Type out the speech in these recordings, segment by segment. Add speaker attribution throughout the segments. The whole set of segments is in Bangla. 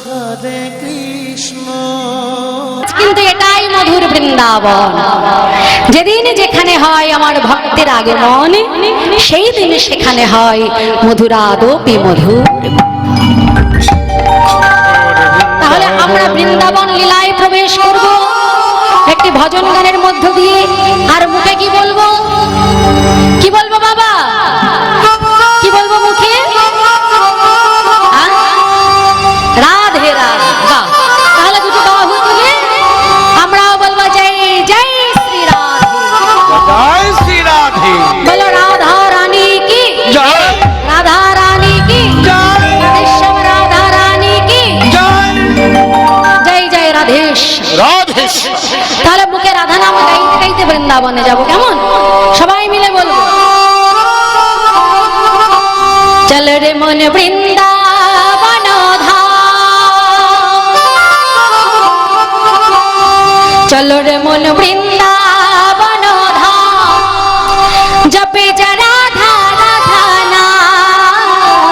Speaker 1: হরে কৃষ্ণ।
Speaker 2: কিন্তু এটাই মধুর বৃন্দাবন। যেদিন যেখানে হয় আমার ভক্তের আগমন, সেই দিন সেখানে হয় মধুরাদপি মধুর। তাহলে আমরা বৃন্দাবন লীলায় প্রবেশ করব একটি ভজন গানের মধ্য দিয়ে। আর মুখে কি বলবো, কি বলবো বাবা, কি বলবো মুখে? রাধে রাধে। বাহ, তাহলে দুটো বাহু তুলে আমরাও বলবো জয় জয় শ্রী রাধে।
Speaker 1: জয় শ্রী রাধে।
Speaker 2: বলো রাধা রানী কি
Speaker 1: জয়,
Speaker 2: রাধা রানী কি
Speaker 1: জয়,
Speaker 2: রাধেশ্যাম রাধা রানী কি
Speaker 1: জয়,
Speaker 2: জয় জয় রাধেশ্যাম।
Speaker 1: রাধেশ্যাম।
Speaker 2: তাহলে মুখে রাধা নাম গাইতে গাইতে বৃন্দাবনে যাব, কেমন? সবাই মিলে বলবো চল রে মন বৃন্দাবন ধাম, চল রে মন বৃন্দাবন ধাম, জপে যা রাধা রাধা নাম,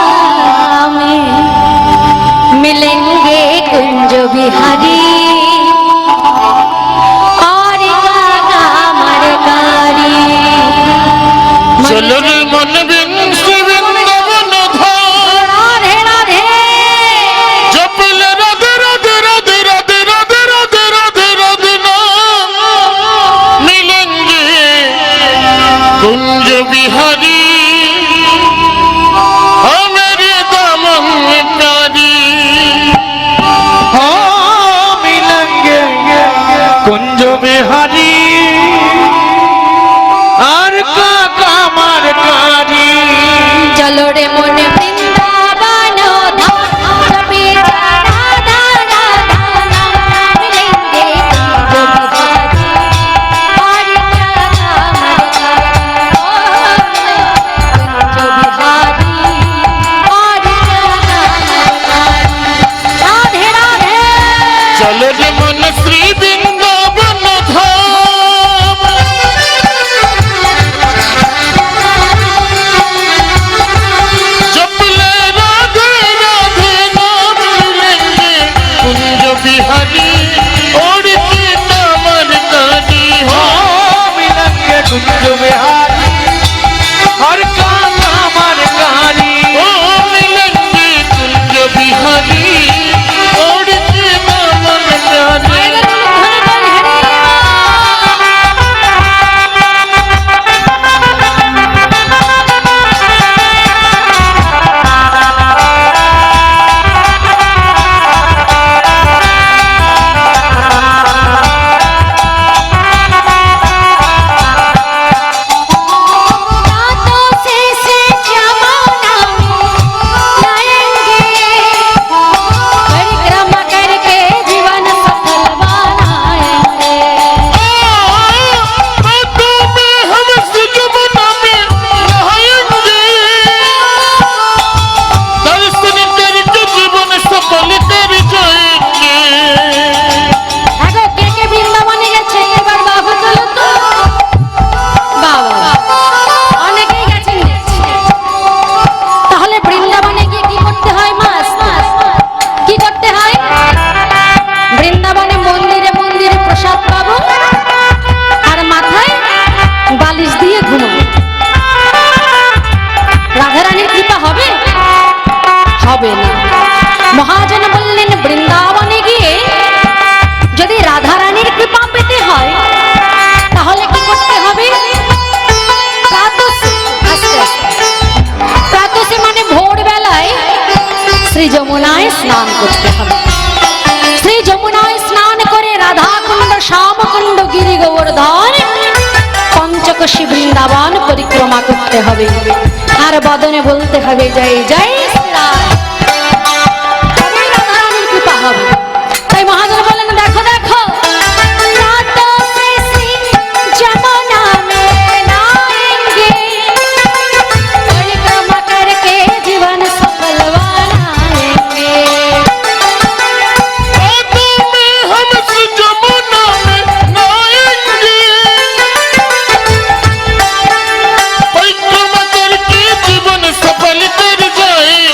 Speaker 2: मिलेंगे कुंज बिहारी और काका मरकारी।
Speaker 1: চলো রে মন বৃন্দাবন ধাম,
Speaker 2: राधे राधे
Speaker 1: জপলে রাধে রাধে রাধে রাধে রাধে রাধে রাধে রাধে নাম, মিলেঙ্গে কুঞ্জ বিহারি हमारे दामन प्यारी। हाँ मिलेंगे कुंज बिहारी और काका मरकारी।
Speaker 2: चलो रे मन वृंदावन धाम, जपे जा राधा राधा नाम, मिलेंगे कुंज बिहारी और काका मरकारी। कुंज बिहारी और काका मरकारी। राधे राधे।
Speaker 1: चलो रे मन श्री वृंदावन धाम, जपले राधे राधे नाम, मिलेंगे कुंज बिहारी और सीता मरकारी। हाँ मिलेंगे कुंज बिहारी और काका मरकारी। ओ मिलेंगे कुंज बिहारी और सीता मरकारी।
Speaker 2: रातों से जमाना लाएंगे, परिक्रमा करके जीवन सफल बनाएंगे।
Speaker 1: बातों में हम सुजमना में नहाएंगे, दर्शन करके जीवन सफल कर जाएंगे।
Speaker 2: আগো কে কে বৃন্দাবনে গেছে এবার বাহু তোলো তো। বাবা অনেকেই গেছেন দেখছি। তাহলে বৃন্দাবনে গিয়ে কি করতে হয়? মাস কি করতে হয়? বৃন্দাবনে মন্দিরে মন্দিরে প্রসাদ পাবো আর মাথায় বালিশ দিয়ে ঘুমাবো। রাধারানীর কৃপা হবে? হবে না। মহাজন বললেন বৃন্দাবনে গিয়ে যদি রাধারানীর কৃপা পেতে হয় তাহলে কি করতে হবে? প্রাতঃসে, আস্তে আস্তে, প্রাতঃসে মানে ভোরবেলায় শ্রী যমুনায় স্নান করতে হবে। শ্রী যমুনায় স্নান করে রাধাকুণ্ড শ্যামকুণ্ড গিরি গোবর্ধন পঞ্চকোশী বৃন্দাবন পরিক্রমা করতে হবে। আর বদনে বলতে হবে জয় জয় শ্রীরাম। তবেই রাধারানীর কৃপা হবে। তাই মহাজন বললেন দেখো দেখো, রাতোं से जमुना में नहाएंगे, परिक्रमा करके जीवन सफल बनाएंगे।
Speaker 1: बातों में हम सुजमना में नहाएंगे, परिक्रमा करके जीवन सफल कर जाएंगे।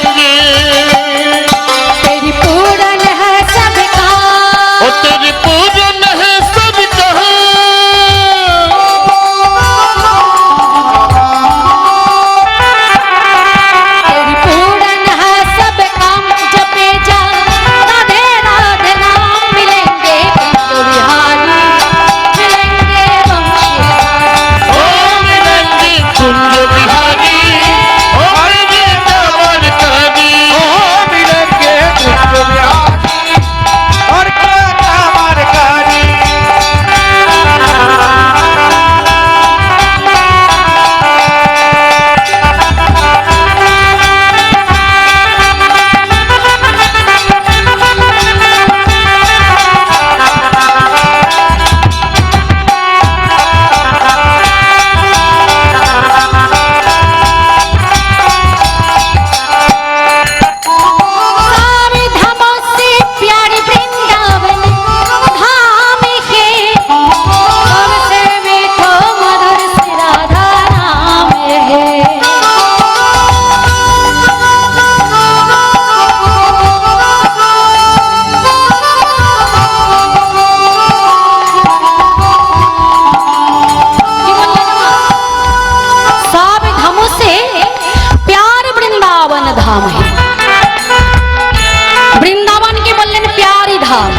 Speaker 2: ধাম।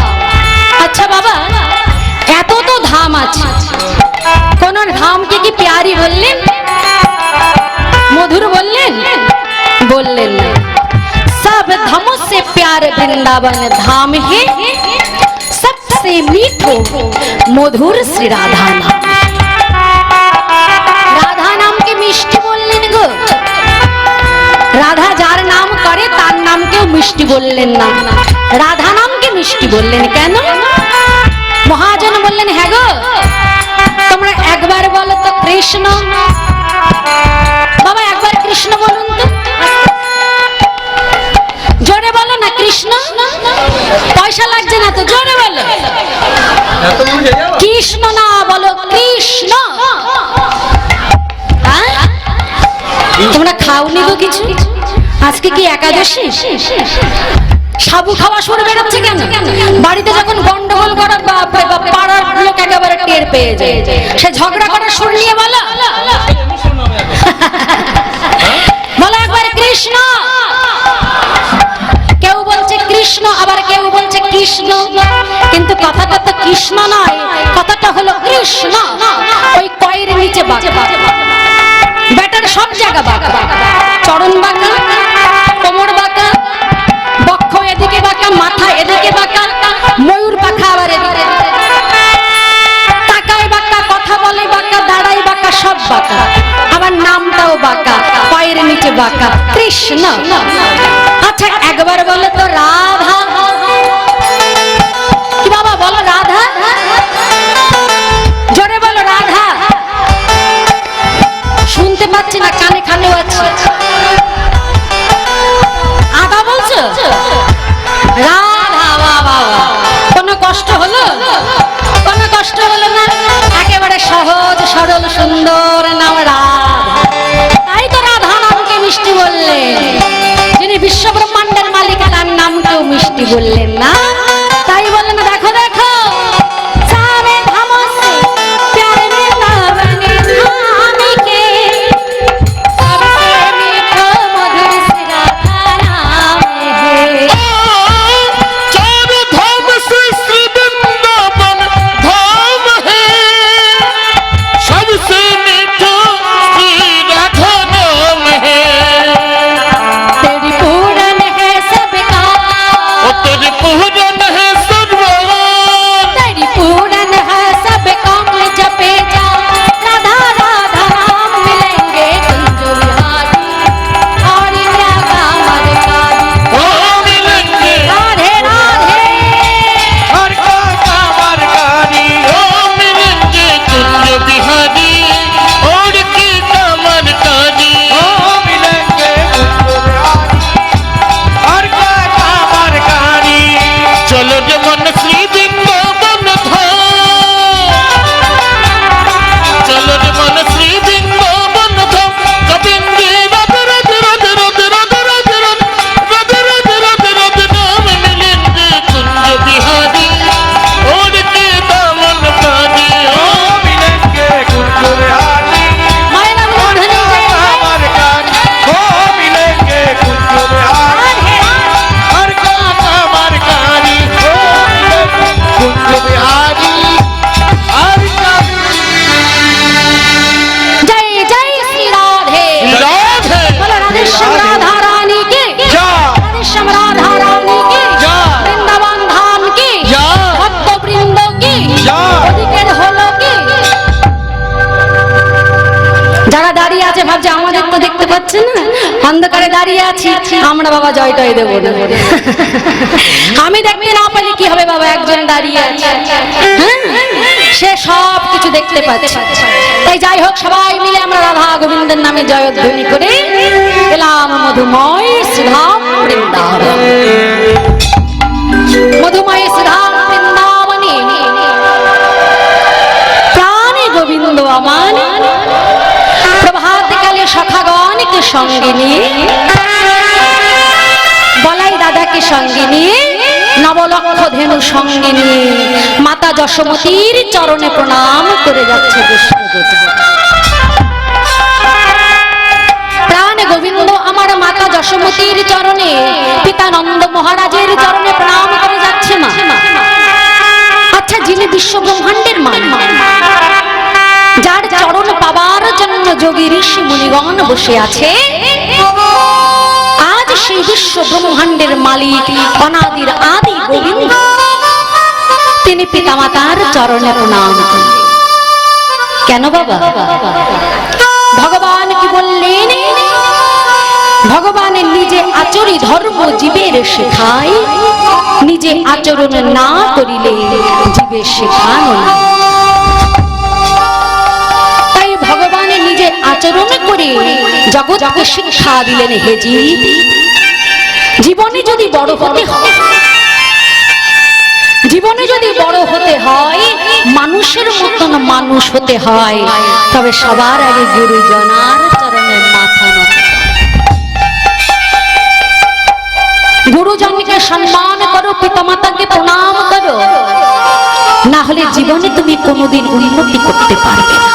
Speaker 2: আচ্ছা বাবা, এত তো ধাম আছে, কোন ধামকে কি প্যারি বললেন, মধুর বললেন? বললেন না। सब धामों से प्यार वृंदावन धाम है, सबसे मीठो मधुर श्री राधा नाम। राधा नाम के मिष्टि बोललेन गो, राधा जार नाम करे तार नाम के मिष्टि बोललेन ना, राधा नाम के मिष्टि बोललेन केन? महाजन बोललेन है गो তোমরা একবার বলো তো কৃষ্ণ। বাবা একবার কৃষ্ণ বলুন তো, জোরে বলো না কৃষ্ণ। পয়সা লাগছে না তো, জোরে বলো। কৃষ্ণ না, বলো কৃষ্ণ। তোমরা খাওনি গো কিছু? আজকে কি একাদশী? সাবু খাওয়া শুরু বেরোচ্ছে কেন? বাড়িতে যখন গন্ডগোল করা পাড়ার লোক একেবারে টের পেয়ে যায়, সে ঝগড়া করার সুর নিয়ে বলো বলো একবার কৃষ্ণ। কেউ বলছে কৃষ্ণ, আবার কেউ বলছে কৃষ্ণ, কিন্তু কথাটা তো কৃষ্ণ নয়, কথাটা হলো কৃষ্ণ। ওই কয়ের নিচে বাঁকা, ব্যাটার সব জায়গা বাঁকা, চরণ বাঁকা, কোমর বাঁকা, বক্ষ এদিকে বাঁকা, মাথা এদিকে বাঁকা, ময়ূর পাখা আবার এদিকে, তাকায় বাঁকা, কথা বলে বাঁকা, দাঁড়ায় বাঁকা, সব বাঁকা, আবার নামটাও বাঁকা, পায়ের নিচে বাঁকা, কৃষ্ণ। আচ্ছা একবার বলো তো রাধা। কি বাবা বলো রাধা, জোরে বলো রাধা। শুনতে পাচ্ছি না, কানে কানেও আছে। আধা বলছো রাধা, বাবা কোনো কষ্ট হলো? কোনো কষ্ট হলো না, একেবারে সহজ সরল সুন্দর নাম রাধা। তাই তো রাধা নামকে মিষ্টি বললেন, যিনি বিশ্ব ব্রহ্মাণ্ডের মালিক তার নামকেও মিষ্টি বললেন না। তাই বললেন দেখো দেখো সারে ধামোं से प्यार वृंदावन धाम के, सबसे मीठो मधुर श्री राधा नाम है।
Speaker 1: चार धाम से श्री वृंदावन धाम है, सबसे मीठा श्री राधा नाम है।
Speaker 2: तेरी पूरन है सबका,
Speaker 1: ओ तेरे पूरन है सर्वा,
Speaker 2: तेरी पूरन है सबका, जपे जा राधा राधा नाम मिलेंगे कुंज विहारी, और क्या कामर कारी।
Speaker 1: ओ मिलेंगे
Speaker 2: राधे राधे
Speaker 1: हर का कामर कारी, ओ मिलेंगे कुंज बिहारी और की कामर कारी, ओ मिलेंगे कुंज बिहारी हर का कामर कारी। चलो रे मन श्री वृंदावन धाम, चलो रे मन श्री वृंदावन धाम, गोविंदे राधे राधे राधे राधे राधे राधे राधे राधे राधे राधे नाम मिलेंगे कुंज बिहारी और के दामन कारी, ओ मिलेंगे कुंज बिहारी
Speaker 2: मायना मोहनी
Speaker 1: कामर कारी, ओ मिलेंगे कुंज बिहारी हर का कामर कारी, ओ मिलेंगे कुंज बिहारी हर का।
Speaker 2: जय जय श्री राधे,
Speaker 1: राधे
Speaker 2: बोलो राधे श्याम राधा रानी की,
Speaker 1: जा
Speaker 2: राधे श्याम राधा रानी की,
Speaker 1: जा
Speaker 2: वृंदावन धाम की,
Speaker 1: जा
Speaker 2: ভক্ত বৃন্দ কি,
Speaker 1: যা।
Speaker 2: অধিকের হলো কি। যারা দাঁড়িয়ে আছে ভাবছে আমাদের তো দেখতে পাচ্ছে না, অন্ধকারে দাঁড়িয়ে আছি আমরা বাবা জয়টয় দেবো না। আমি দেখতে না পেলে কি হবে বাবা, একজন দাঁড়িয়ে আছে, হ্যাঁ? সে সব কিছু দেখতে পাচ্ছে। তাই যাই হোক সবাই মিলে আমরা রাধা গোবিন্দের নামে জয়ধ্বনি করে এলাম মধুময় শ্রীধাম বৃন্দাবন। মধুময় শ্রীধাম বৃন্দাবনে প্রাণে গোবিন্দ আমার প্রভাতকালে সখাগণকে সঙ্গে নিয়ে, বলাই দাদাকে সঙ্গে নিয়ে, নবলক্ষ ধেনু সঙ্গে নিয়ে মাতা যশোমতীর চরণে প্রণাম করে যাচ্ছে বিষ্ণুদূত। প্রাণ গোবিন্দ আমার মাতা যশোমতীর চরণে, পিতা নন্দ মহারাজের চরণে প্রণাম করে যাচ্ছে না। বিশ্ব ব্রহ্মাণ্ডের মালিক, যার চরণ পাবার জন্য যোগী ঋষি মুনিগণ বসে আছে, আজ সেই বিশ্ব ব্রহ্মাণ্ডের মালিক অনাদির আদি গোবিন্দ তিনি পিতামাতার চরণে প্রণাম করেন। কেন বাবা? ভগবান কি বললেন? ভগবান নিজে আচরি ধর্ম জীবের শেখায়, নিজে আচরণ না করিলে জীবের শেখানো না। তাই ভগবান নিজে আচরণ করে জগৎকে শিক্ষা দিলেন, হে জীব, জীবনে যদি বড় হতে হয়, জীবনে যদি বড় হতে হয়, মানুষের মতন মানুষ হতে হয়, তবে সবার আগে গুরুজনার চরণে মাথা নত। গুরুজনকে সম্মান করো, পিতামাতাকে প্রণাম করো, না হলে জীবনে তুমি কোনোদিন উন্নতি করতে পারবে না।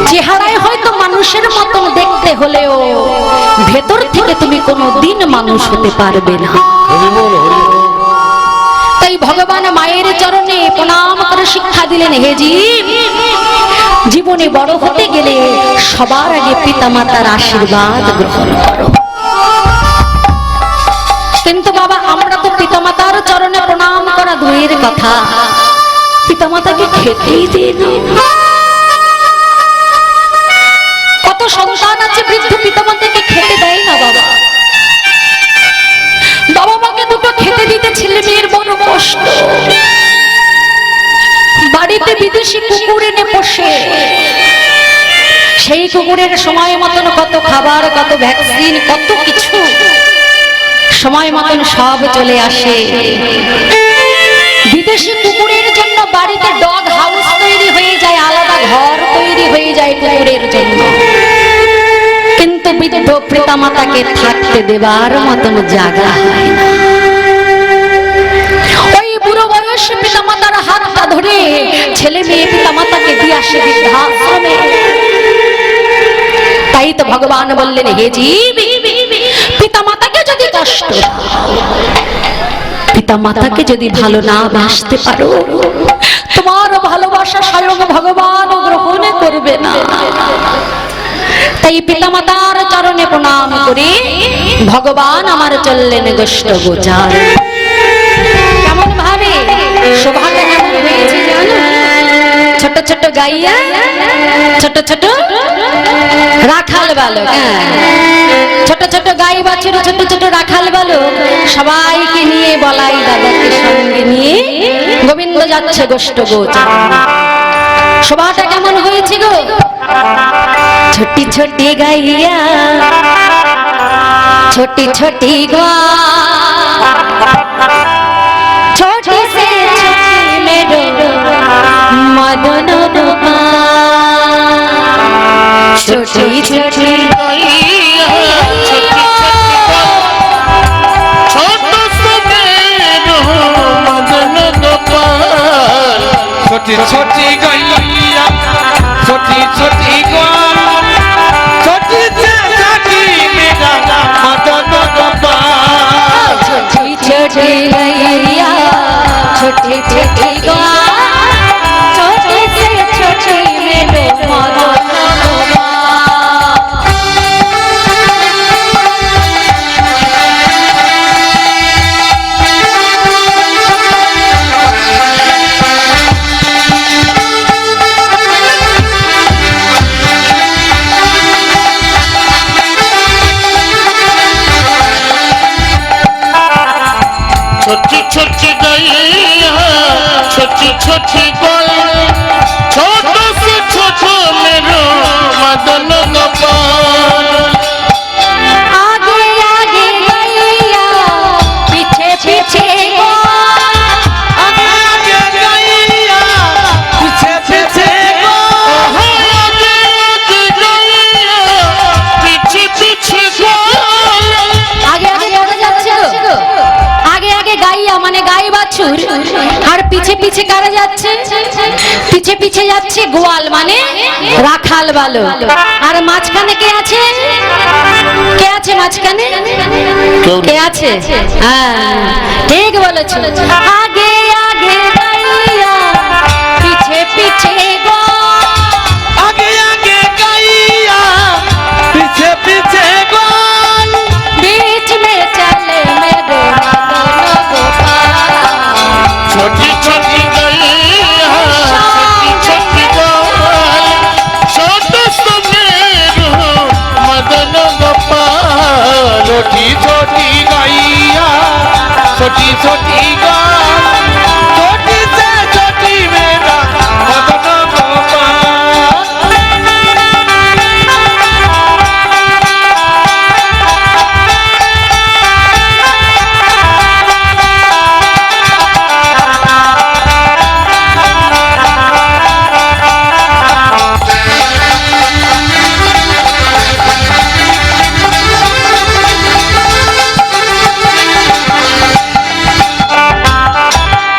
Speaker 2: চেহারায় হয়তো মানুষের মতন দেখতে হলেও ভেতর থেকে তুমি কোনোদিন মানুষ হতে পারবে না। তাই ভগবান মায়ের চরণে প্রণাম করে শিক্ষা দিলেন, হে জীব, জীবনে বড় হতে গেলে সবার আগে পিতামাতার আশীর্বাদ গ্রহণ করো। কিন্তু বাবা, আমরা তো পিতামাতার চরণে প্রণাম করা দূরের কথা, পিতামাতাকে খেতেই দিই না। কত সন্তান আছে বৃদ্ধ পিতামাতাকে খেতে দেয় না বাবা। বাবা মাকে দুটো খেতে দিতে ছেলে মেয়ের বড় কষ্ট। বাড়িতে বিদেশি কুকুর এনে পোষে, সেই কুকুরের সময় মতন কত খাবার, কত ভ্যাকসিন, কত কিছু সময় মতন সব চলে আসে। বিদেশি কুকুরের জন্য বাড়িতে ডগ হাউস তৈরি হয়ে যায়, আলাদা ঘর তৈরি হয়ে যায় কুকুরের জন্য, কিন্তু বৃদ্ধ পিতামাতাকে থাকতে দেবার মতন জায়গা হয় না। ওই বুড়ো বয়সে পিতামাতার হাতটা ধরে ছেলে মেয়ে পিতামাতাকে দিয়ে আসে বৃদ্ধাশ্রমে। তাই তো ভগবান বললেন, হে জীব, পিতামাতাকে যদি কষ্ট, পিতামাতাকে যদি ভালো না বাসতে পারো, তোমার ভালোবাসা স্বয়ং ভগবান গ্রহণ করবে না। তাই পিতামাতার চরণে প্রণাম করে ভগবান আমার চললেন গোষ্ঠ গোচার। কেমন ভাবে শোভাটা কেমন হয়েছে জানো? ছোট ছোট গাইয়া, ছোট ছোট রাখাল বালক, ছোট ছোট গাই বাছুর, ছোট ছোট রাখাল বালক সবাইকে নিয়ে বলাই দাদাকে সঙ্গে নিয়ে গোবিন্দ যাচ্ছে গোষ্ঠ গোচার। শোভাটা কেমন হয়েছে গো? ছোটি ছোটি গাইয়া, ছোটি ছোটি গা, ছোটি সে ছোটি মেরো মদন রূপা, ছোটি ছোটি
Speaker 1: छोटी छोटी गैया, छोटी छोटी ग्वाल, छोटी से छोटी मेरा मदन गोपाल।
Speaker 2: छोटी छोटी गैया, छोटी छोटी ग्वाल, छोटी से छोटी मेरे मदन गोपाल।
Speaker 1: छोटी छोटी गैया, छोटी छोटी गोल, छोटो से छोटो मेरो मदन गोपाल।
Speaker 2: आगे आगे गैया, पीछे पीछे ग्वाल,
Speaker 1: आगे आगे गैया, पीछे पीछे गोल, आगे आगे गैया, पीछे पीछे गोल।
Speaker 2: आगे आगे करा যাচ্ছে গো, আগে আগে গাইয়া মানে গাই বাছুর, আর পিছে পিছে কারা যাচ্ছে? পিছে পিছে যাচ্ছে গোয়াল মানে রাখাল বালক। আর মাঝখানে কে আছে? কে আছে মাঝখানে? কে আছে? হ্যাঁ ঠিক বলেছো। আগে আগে গাইয়া, পিছে গো
Speaker 1: आगे आगे गैया पीछे पीछे गोल
Speaker 2: बीच में चले मेरे मदन गोपाल
Speaker 1: छोटी छोटी गैया छोटी छोटी गोल छोटे सुमेरु मदन गोपाल छोटी छोटी गैया छोटी छोटी गोल छोटी से छोटी मेरा मदन गोपाल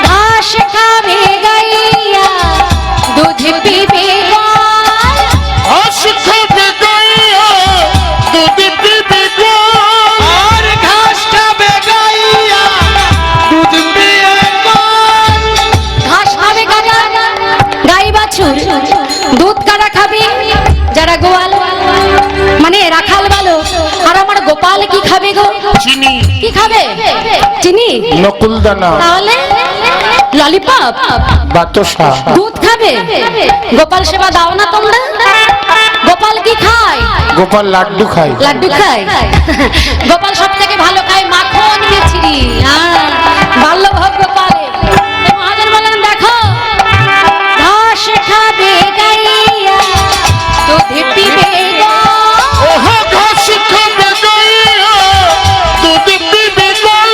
Speaker 2: घास खावे गैया दूध पीवे गाय
Speaker 1: घास खावे गैया दूध पीवे गाय और घास खावे गैया दूध पिए गाय
Speaker 2: ঘাস খাবে কারা গাই বাছুর দুধ কারা খাবে যারা গোয়াল মানে রাখাল ভালো আর আমার গোপাল কি খাবে গো
Speaker 1: চিনি
Speaker 2: কি খাবে চিনি
Speaker 1: নকুলদানা
Speaker 2: তাহলে ললিপপ
Speaker 1: বাতাসা
Speaker 2: দুধ খাবে গোপাল সেবা দাও না তোমরা গোপাল কি খায়
Speaker 1: গোপাল লাড্ডু খায়
Speaker 2: লাড্ডু খায় গোপাল সব থেকে ভালো খায় মাখন মিছরি বাল্যভোগ গোপালে মহাজন বলেন দেখো ঘাস খাবে গাইয়া দুধ পিবে গো
Speaker 1: ওহো ঘাস খাবে গैया दूध पीवे गाय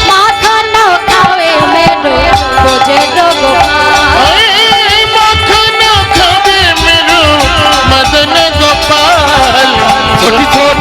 Speaker 2: মাখন খাবে মেরো বোঝে গো গোপাল
Speaker 1: मखन खावे मेरो मदन गोपाल छोटी छोटी